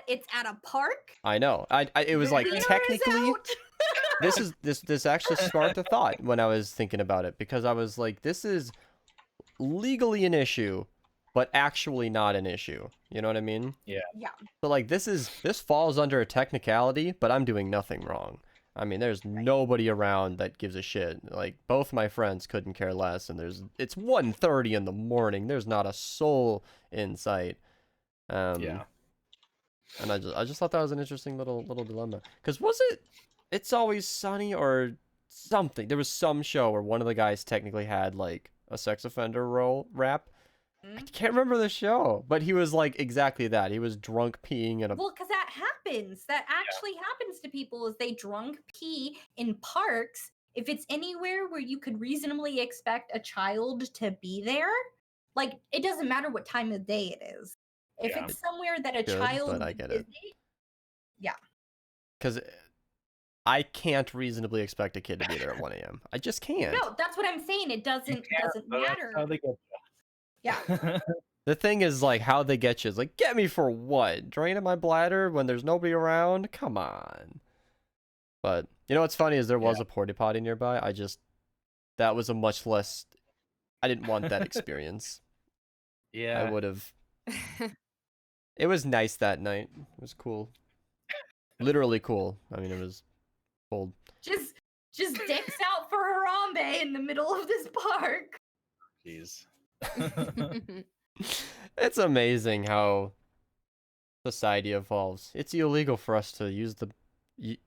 It's at a park. I know. It was like technically. This actually sparked a thought when I was thinking about it, because I was like, this is legally an issue, but actually not an issue. You know what I mean? Yeah. So like this falls under a technicality, but I'm doing nothing wrong. I mean, there's nobody around that gives a shit. Like, both my friends couldn't care less, and it's 1:30 in the morning. There's not a soul in sight. Yeah. And I just thought that was an interesting little dilemma. Because was it It's Always Sunny or something? There was some show where one of the guys technically had like a sex offender rap. I can't remember the show, but he was like exactly that. He was drunk peeing in a... Well, because that happens. That actually happens to people, is they drunk pee in parks. If it's anywhere where you could reasonably expect a child to be there, like, it doesn't matter what time of day it is. If it's somewhere that a child but I get it. Yeah. Because I can't reasonably expect a kid to be there at 1 a.m. I just can't. No, that's what I'm saying. It doesn't matter. That's how they get Yeah. The thing is, like, how they get you is like, get me for what? Draining my bladder when there's nobody around? Come on. But you know what's funny is there was a porta potty nearby. That was a much less... I didn't want that experience. Yeah. I would have... It was nice that night. It was cool. Literally cool. I mean, it was cold. Just dicks out for Harambe in the middle of this park. Jeez. It's amazing how society evolves. It's illegal for us to use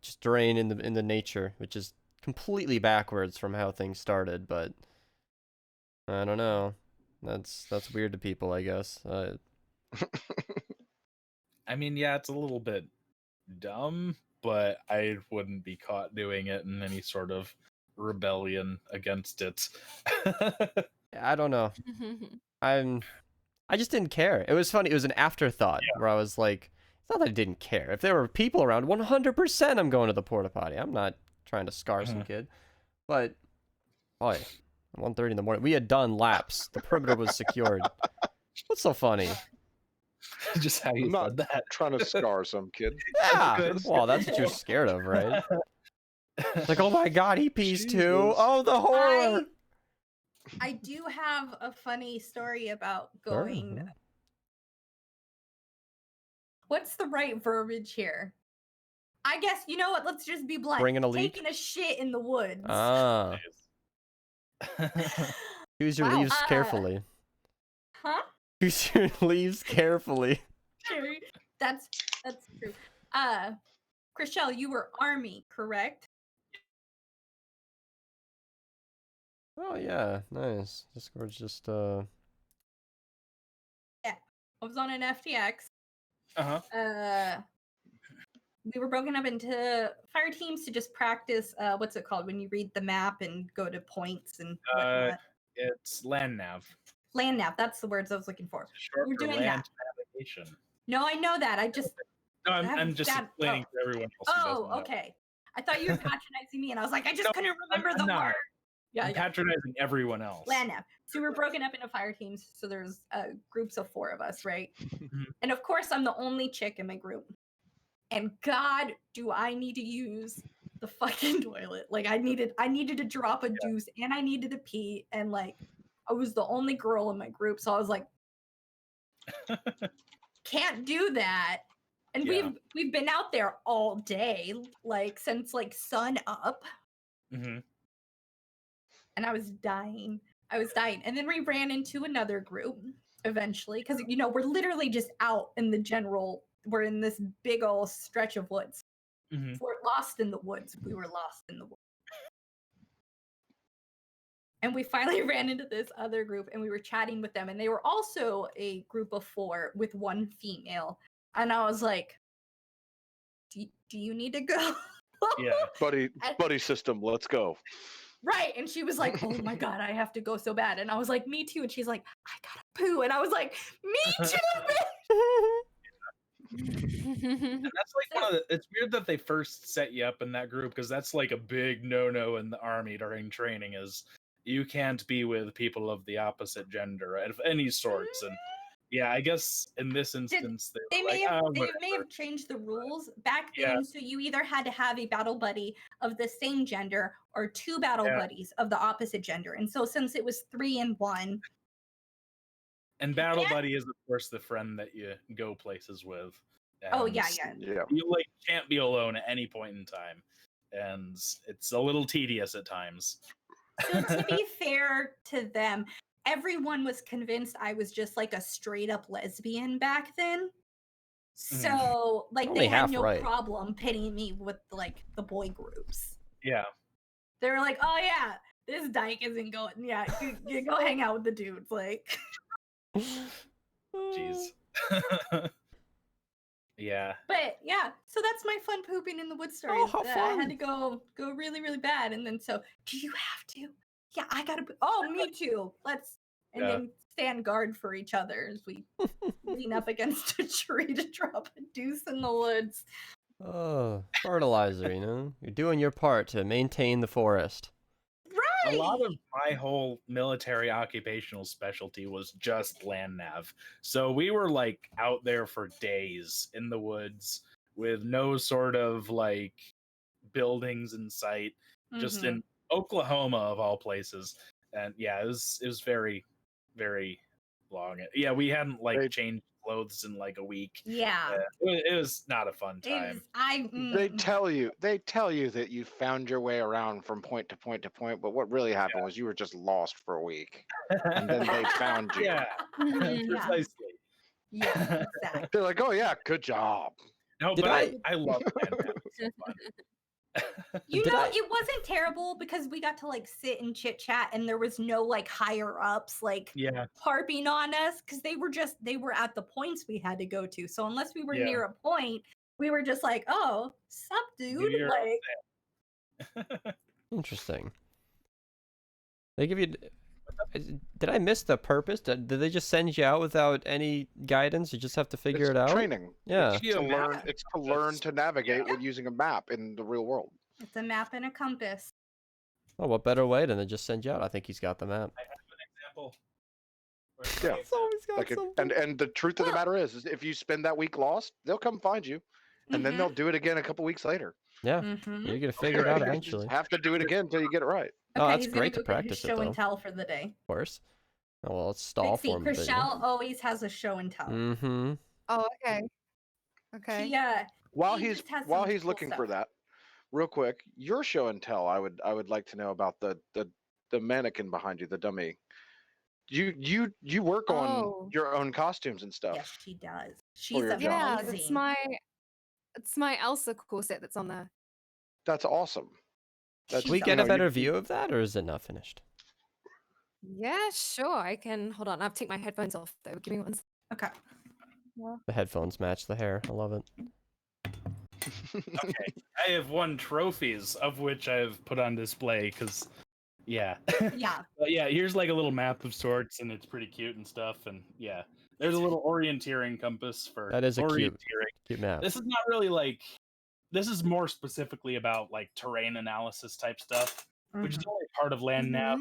just drain in the nature, which is completely backwards from how things started. But I don't know. That's weird to people, I guess. I mean, yeah, it's a little bit dumb, but I wouldn't be caught doing it in any sort of rebellion against it. I don't know. I just didn't care. It was funny. It was an afterthought where I was like, it's not that I didn't care. If there were people around, 100% I'm going to the porta potty. I'm not trying to scar some kid. But, boy, 1:30 in the morning. We had done laps. The perimeter was secured. What's so funny? Just how you I'm said not that. trying to scar some kid. Yeah. Well, that's what you're scared of, right? Like, oh my god, he pees too. Oh, the horror. I do have a funny story about going. Sure. What's the right verbiage here? I guess, you know what? Let's just be blunt. Bringing a leak? Taking a shit in the woods. Ah. Choose your leaves carefully. Huh? Choose your leaves carefully. That's true. Chriselle, you were Army, correct? Oh yeah, nice. Discord's just Yeah. I was on an FTX. We were broken up into fire teams to just practice what's it called when you read the map and go to points and whatnot. It's land nav. Land nav, that's the words I was looking for. Short We're for doing land that. navigation. No, I know that. No, I'm just explaining to everyone else who doesn't know. Okay. I thought you were patronizing me, and I was like, I just couldn't remember the word. I'm patronizing everyone else. Land nav. So we're broken up into fire teams. So there's groups of 4 of us, right? And of course, I'm the only chick in my group. And God, do I need to use the fucking toilet? Like, I needed to drop a deuce, and I needed to pee, and like, I was the only girl in my group, so I was like, can't do that. And we've been out there all day, like since like sun up. And I was dying. And then we ran into another group eventually, because you know, we're literally just out in the general, we're in this big old stretch of woods. We're lost in the woods. We were lost in the woods. And we finally ran into this other group, and we were chatting with them, and they were also a group of 4 with 1 female. And I was like, do you need to go? Buddy system, let's go. Right. And she was like, oh my God, I have to go so bad. And I was like, me too. And she's like, I gotta poo. And I was like, me too. And that's like it's weird that they first set you up in that group, because that's like a big no-no in the Army during training, is you can't be with people of the opposite gender of any sorts. And Yeah, I guess in this instance, They were may like, have "Oh, they may whatever." have changed the rules back Yeah. then, so you either had to have a battle buddy of the same gender or 2 battle Yeah. buddies of the opposite gender. And so since it was 3 and 1, And battle buddy is, of course, the friend that you go places with. oh And yeah. you like can't be alone at any point in time, and it's a little tedious at times. So to be fair to them, everyone was convinced I was just like a straight up lesbian back then. So like Only they had half no right. problem pitting me with like the boy groups. Yeah. They were like, "Oh yeah, this dyke isn't going. Yeah, you go hang out with the dudes." Like, Jeez. Yeah. but yeah, so that's my fun pooping in the woods story. Oh, how I fun. had to go really, really bad, and then so do you have to? Yeah, I gotta. Oh, me too. Let's and Yeah. then stand guard for each other as we lean up against a tree to drop a deuce in the woods. Oh, fertilizer, You're doing your part to maintain the forest. Right. A lot of my whole military occupational specialty was just land nav. So we were like out there for days in the woods with no sort of like buildings in sight, just in Oklahoma of all places. And yeah, it was very, very long. Yeah, we hadn't like changed clothes in like a week. Yeah. It was not a fun time. They tell you that you found your way around from point to point to point, but what really happened was you were just lost for a week, and then they found you. Yeah, precisely. Yeah, exactly. They're like, "Oh yeah, good job." No, Did but I- I love land nav. It's so fun. It wasn't terrible because we got to like sit and chit chat, and there was no like higher ups like harping on us because they were at the points we had to go to. So unless we were near a point, we were just like, "Oh, sup, dude!" Like, Interesting. They give you. Did I miss the purpose? Did they just send you out without any guidance? You just have to figure it out. Training. Yeah. It's to learn to navigate with using a map in the real world. it's a map and a compass. Oh, what better way than to just send you out? I think he's got the map. I have an example. Yeah. It's always got something. And the truth of the matter is if you spend that week lost, they'll come find you, and then they'll do it again a couple weeks later. Yeah, you're gonna figure it out You eventually. just have to do it again until you get it right. Oh, Okay, that's he's gonna great to go get his practice it, show and though. tell for the day. Of course. Oh, well, let's stall See, for him. Chriselle always has a show and tell. Mm-hmm. Oh, okay. Okay. Yeah. While he he's just has while some he's cool looking for stuff. that, real quick, your show and tell. I would like to know about the mannequin behind you, the dummy. You work on your own costumes and stuff. Yes, she does. She's your amazing. job. Yeah, it's my Elsa corset that's on there. That's awesome. Can we get a better view of that, or is it not finished? Yeah, sure. I can. Hold on. I have to take my headphones off, though. Give me one second. Okay. The headphones match the hair. I love it. Okay, I have won trophies, of which I've put on display because, yeah. Yeah. But yeah, here's like a little map of sorts, and it's pretty cute and stuff. And yeah, there's a little orienteering compass for That is a orienteering. cute map. This is not really like. This is more specifically about like terrain analysis type stuff, which is only part of land nav.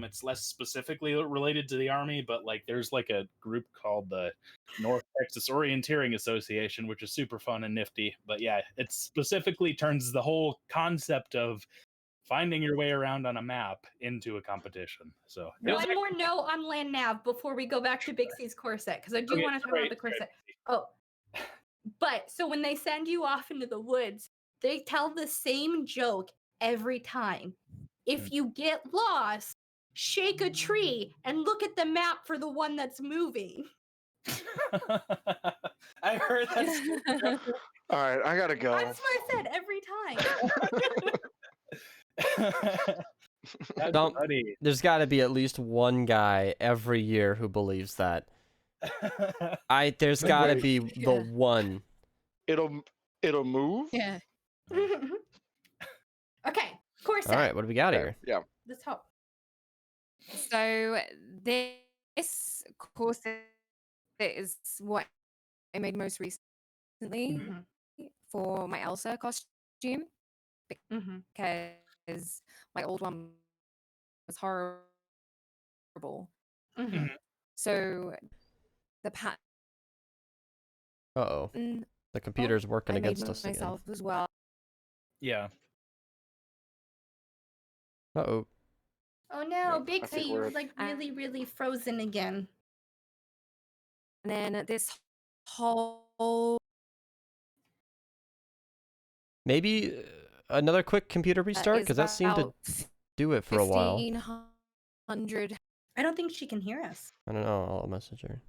It's less specifically related to the army, but like there's like a group called the North Texas Orienteering Association, which is super fun and nifty. But yeah, it specifically turns the whole concept of finding your way around on a map into a competition. So One more note on land nav before we go back to Bixie's corset, because I do want to talk about the corset. Oh, but so when they send you off into the woods, they tell the same joke every time. If you get lost, shake a tree and look at the map for the one that's moving. I heard that. All right, I gotta go. That's what I said every time. There's got to be at least one guy every year who believes that. There's got to be the one. It'll move. Yeah. Okay, corset. All right, what do we got here? Yeah. Let's hope. So this corset is what I made most recently for my Elsa costume because my old one was horrible. So the pattern. Uh-oh. The computer's working I made against us again. myself as well. Yeah. Uh-oh. Oh no, I think Bixie, we're you're like really frozen again. And then this whole Maybe another quick computer restart? Because that seemed to do it for a while. 1,500. I don't think she can hear us. I don't know. I'll message her.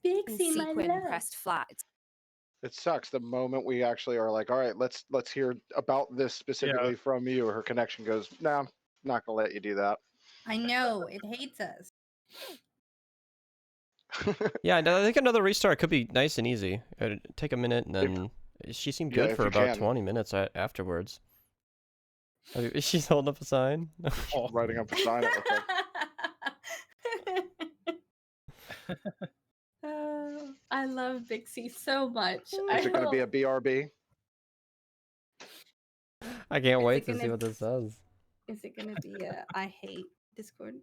Bixie, my sequin love. pressed flat. It sucks the moment we actually are like, all right, let's hear about this specifically from you. Her connection goes, nah, not gonna let you do that. I know, it hates us. Yeah, I think another restart could be nice and easy. It'd take a minute, and then she seemed good for about 20 minutes afterwards. She's holding up a sign. Writing up a sign. It looks like. Oh, I love Bixie so much. Is it going to be a BRB? I can't wait to see what this says. Is it going to be a I hate Discord?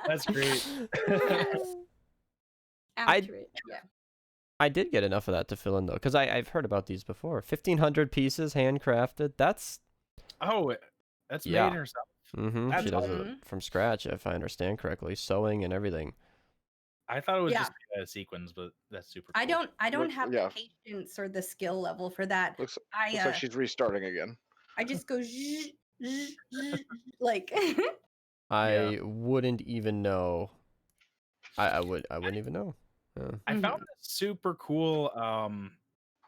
That's great. Accurate, yeah. I did get enough of that to fill in though, because I've heard about these before. 1,500 pieces handcrafted. That's that's made herself. Mm-hmm. She does it from scratch, if I understand correctly, sewing and everything. I thought it was just sequins, but that's super cool. I don't have the patience or the skill level for that. Looks like she's restarting again. I just go zzz, zzz, zzz, like I wouldn't even know. I wouldn't even know. I found this super cool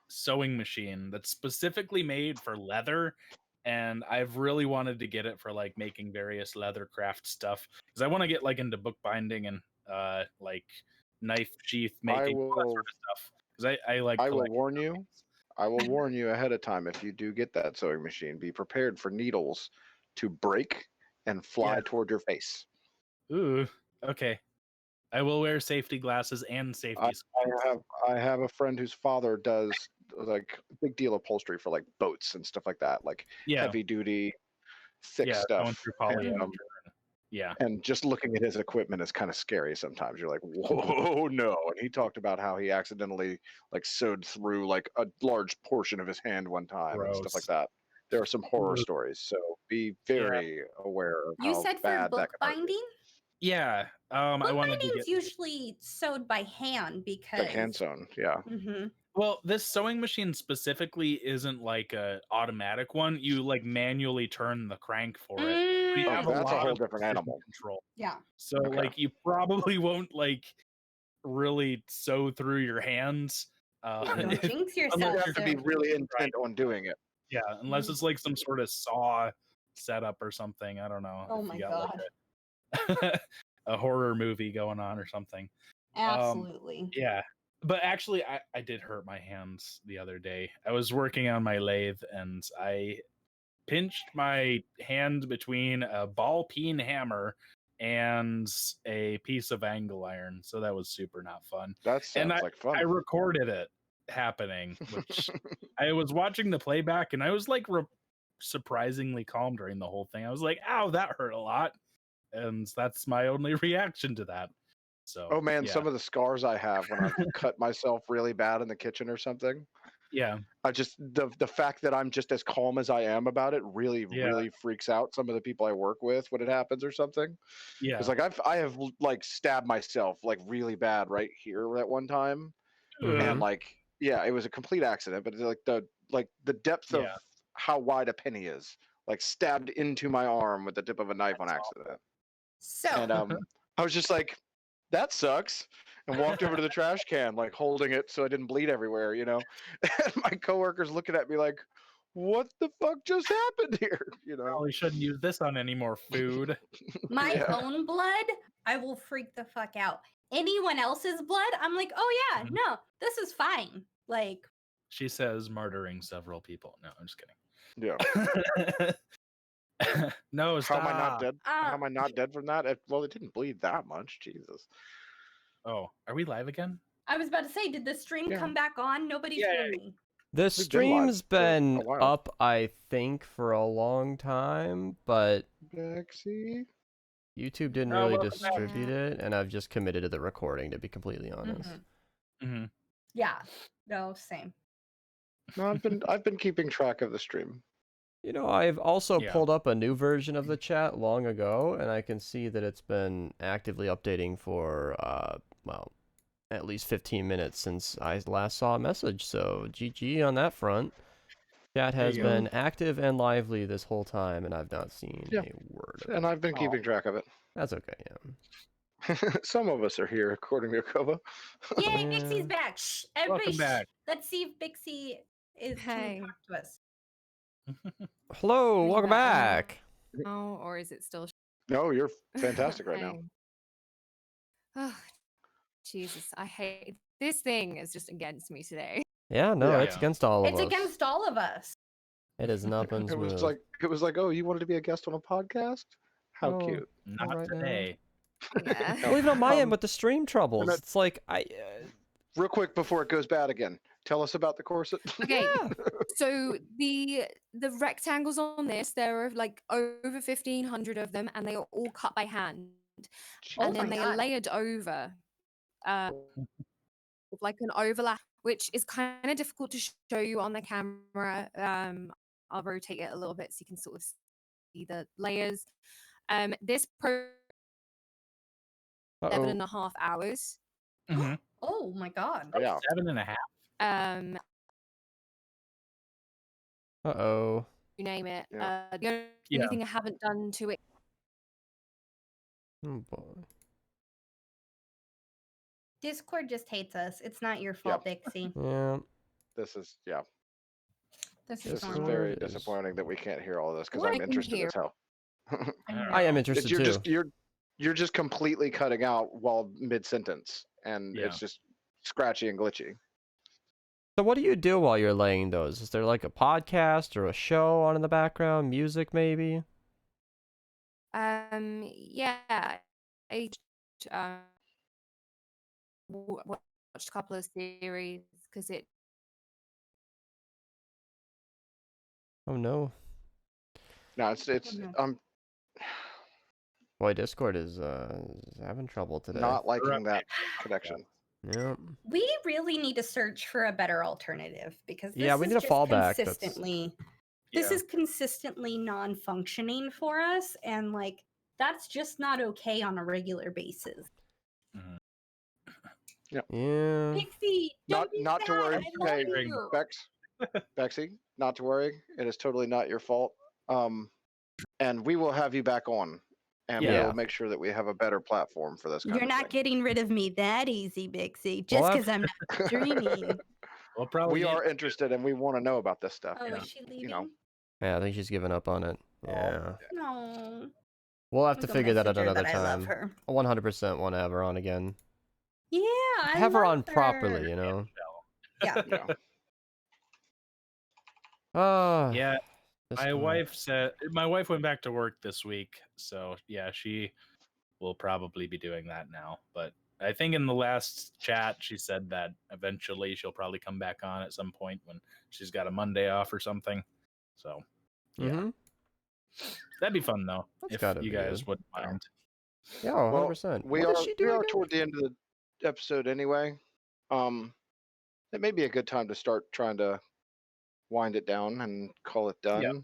sewing machine that's specifically made for leather, and I've really wanted to get it for like making various leather craft stuff because I want to get like into bookbinding and like knife sheath making, all that sort of stuff. Because I like. I will warn you. I will warn you ahead of time if you do get that sewing machine. Be prepared for needles to break and fly toward your face. Ooh, okay. I will wear safety glasses and safety. I have a friend whose father does like a big deal upholstery for like boats and stuff like that, like heavy duty, thick stuff. And just looking at his equipment is kind of scary sometimes. You're like, whoa, no. And he talked about how he accidentally like sewed through like a large portion of his hand one time and stuff like that. There are some horror stories, so be very aware of how bad that could be. Bookbinding? Yeah. Bookbinding is usually sewed by hand because like hand sewn, yeah. Well, this sewing machine specifically isn't like a automatic one. You like manually turn the crank for it. You have that's a whole different animal. Control. Yeah. So like you probably won't like really sew through your hands. Don't jinx yourself. You have to be really intent on doing it. Yeah, unless it's like some sort of saw setup or something. I don't know. Oh my god. Like a horror movie going on or something. Absolutely. Yeah. But actually, I did hurt my hands the other day. I was working on my lathe and I pinched my hand between a ball peen hammer and a piece of angle iron. So that was super not fun. That sounds like fun. I recorded it happening, which I was watching the playback and I was like surprisingly calm during the whole thing. I was like, ow, that hurt a lot. And that's my only reaction to that. So, oh man, some of the scars I have when I've cut myself really bad in the kitchen or something. Yeah. I just the fact that I'm just as calm as I am about it really freaks out some of the people I work with when it happens or something. Yeah. It's like I have like stabbed myself like really bad right here at one time. And like it was a complete accident, but it's like the depth of how wide a penny is, like stabbed into my arm with the tip of a knife on accident. So and I was just like, that sucks, and walked over to the trash can, like holding it so I didn't bleed everywhere, you know. And my coworkers looking at me like, what the fuck just happened here? You know, probably shouldn't use this on any more food. My own blood, I will freak the fuck out. Anyone else's blood, I'm like, oh yeah, no, this is fine. Like, she says murdering several people. No, I'm just kidding. Yeah. No, stop. How am I not dead? How am I not dead from that? Well, it didn't bleed that much. Jesus. Oh, are we live again? I was about to say, did the stream come back on? Nobody's hearing me. The stream's been up, I think, for a long time, but Bexy? YouTube didn't really distribute it, and I've just committed to the recording, to be completely honest. Yeah. No, same. No, I've been keeping track of the stream. You know, I've also pulled up a new version of the chat long ago, and I can see that it's been actively updating for, well, at least 15 minutes since I last saw a message, so GG on that front. Chat has been active and lively this whole time, and I've not seen a word of it. And I've been keeping track of it. That's okay, Some of us are here, according to Koba. Yay, Bixie's back! Shh, everybody, Welcome back. Let's see if Bixie is can talk to us. Hello, welcome back. Oh, or is it still? No, you're fantastic right now. Oh, Jesus, I hate this thing. Is just against me today. Yeah, no, it's against all of us. It's against all of us. It is not been smooth. It was like, oh, you wanted to be a guest on a podcast? How cute. Not right today. Yeah. Well, even on my end with the stream troubles, it's like real quick before it goes bad again, tell us about the corset. Okay, so the rectangles on this, there are like over 1,500 of them, and they are all cut by hand, and then they are layered over, with like an overlap, which is kind of difficult to show you on the camera. I'll rotate it a little bit so you can sort of see the layers. This 7.5 hours. Oh my god. Yeah. 7.5. You name it. The only thing I haven't done to it. Oh boy. Discord just hates us. It's not your fault, Bixie. Yeah. This is This is normal. very disappointing that we can't hear all of this because I'm interested as hell. I am interested too. You're just completely cutting out while mid-sentence, and it's just scratchy and glitchy. So what do you do while you're laying those? Is there like a podcast or a show on in the background? Music maybe? Yeah. I watched a couple of series because it. Oh no. No, it's Boy, Discord is having trouble today. Not liking that connection. Yeah. We really need to search for a better alternative because this we is need a just fallback. Consistently, this is consistently non-functioning for us, and like that's just not okay on a regular basis. Yeah. Pixie, don't be not sad. to worry. I love you. Bexy, not to worry. It is totally not your fault. And we will have you back on. And we'll make sure that we have a better platform for this kind You're of not thing. getting rid of me that easy, Bixie, just because I'm not streaming. We are interested and we want to know about this stuff. Oh, is she leaving? You know. Yeah, I think she's giving up on it. Yeah. No. We'll have to figure that out another I time. love her. 100% want to have her on again. Yeah, I have her love on properly, you know. Yeah. Yeah. My wife went back to work this week, so yeah, she will probably be doing that now. But I think in the last chat, she said that eventually she'll probably come back on at some point when she's got a Monday off or something. So yeah, that'd be fun though. If you guys wouldn't mind. Yeah, 100%. We are toward the end of the episode anyway. It may be a good time to start trying to wind it down and call it done. Yeah.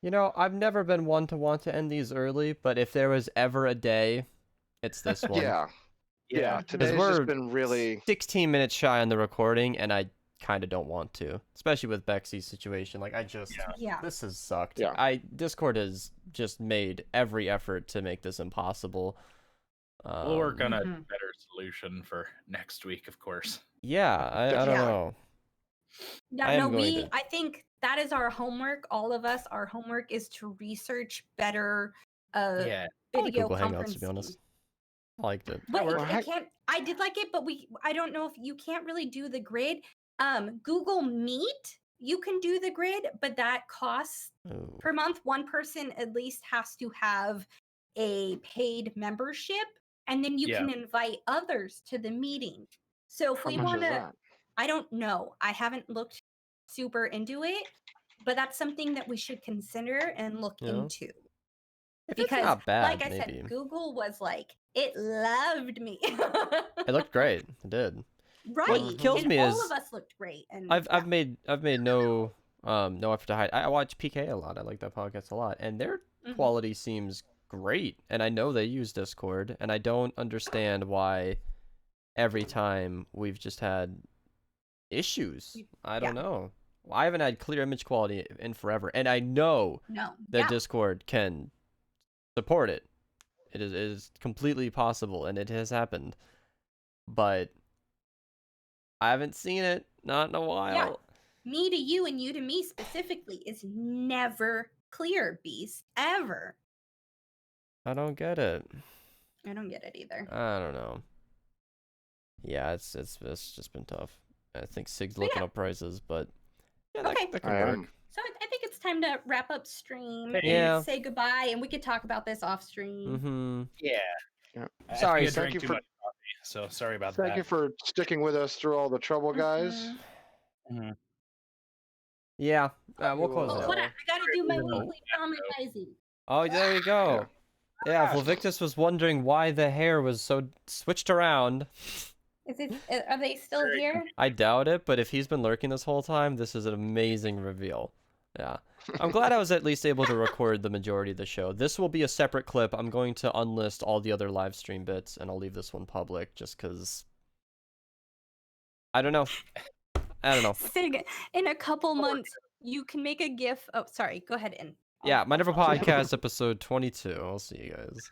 You know, I've never been one to want to end these early, but if there was ever a day, it's this one. Yeah. Today's just been really 16 minutes shy on the recording, and I kind of don't want to, especially with Bexy's situation. Like, this has sucked. Yeah. Discord has just made every effort to make this impossible. We'll work on a better solution for next week, of course. Yeah, I don't know. I think that is our homework. All of us, our homework is to research better video Google conferencing. Hangouts, to be honest. I liked it. But I did like it, but I don't know if you can't really do the grid. Google Meet, you can do the grid, but that costs per month. One person at least has to have a paid membership, and then you can invite others to the meeting. So if we want to, I don't know. I haven't looked super into it, but that's something that we should consider and look into. If because, it's not bad, like I maybe. said, Google was like, it loved me. It looked great. It did. Right. What kills and me all is of us looked great. And I've made no effort to hide. I watch PK a lot. I like that podcast a lot, and their quality seems great. And I know they use Discord, and I don't understand why every time we've just had issues. I don't know. I haven't had clear image quality in forever, and I know that Discord can support it. It is completely possible, and it has happened, but I haven't seen it, not in a while. Yeah. Me to you and you to me specifically is never clear, Beast, ever. I don't get it. I don't get it either. I don't know. Yeah, it's just been tough. I think Sig's looking up prices, but yeah, that could work. So I think it's time to wrap up stream Yeah. and say goodbye, and we could talk about this off stream. Yeah. Sorry, I drank too much coffee, so sorry about that. Thank you for sticking with us through all the trouble, guys. Yeah, we'll close it out. Hold on, I gotta do my weekly traumatizing. Oh, there you go. Yeah, Vlavictus was wondering why the hair was so switched around. Are they still here? I doubt it, but if he's been lurking this whole time, this is an amazing reveal. Yeah. I'm glad I was at least able to record the majority of the show. This will be a separate clip. I'm going to unlist all the other live stream bits, and I'll leave this one public just because... I don't know. Sig, in a couple months, you can make a GIF. Oh, sorry. Go ahead, In. Yeah, Minerva Podcast, episode 22. I'll see you guys.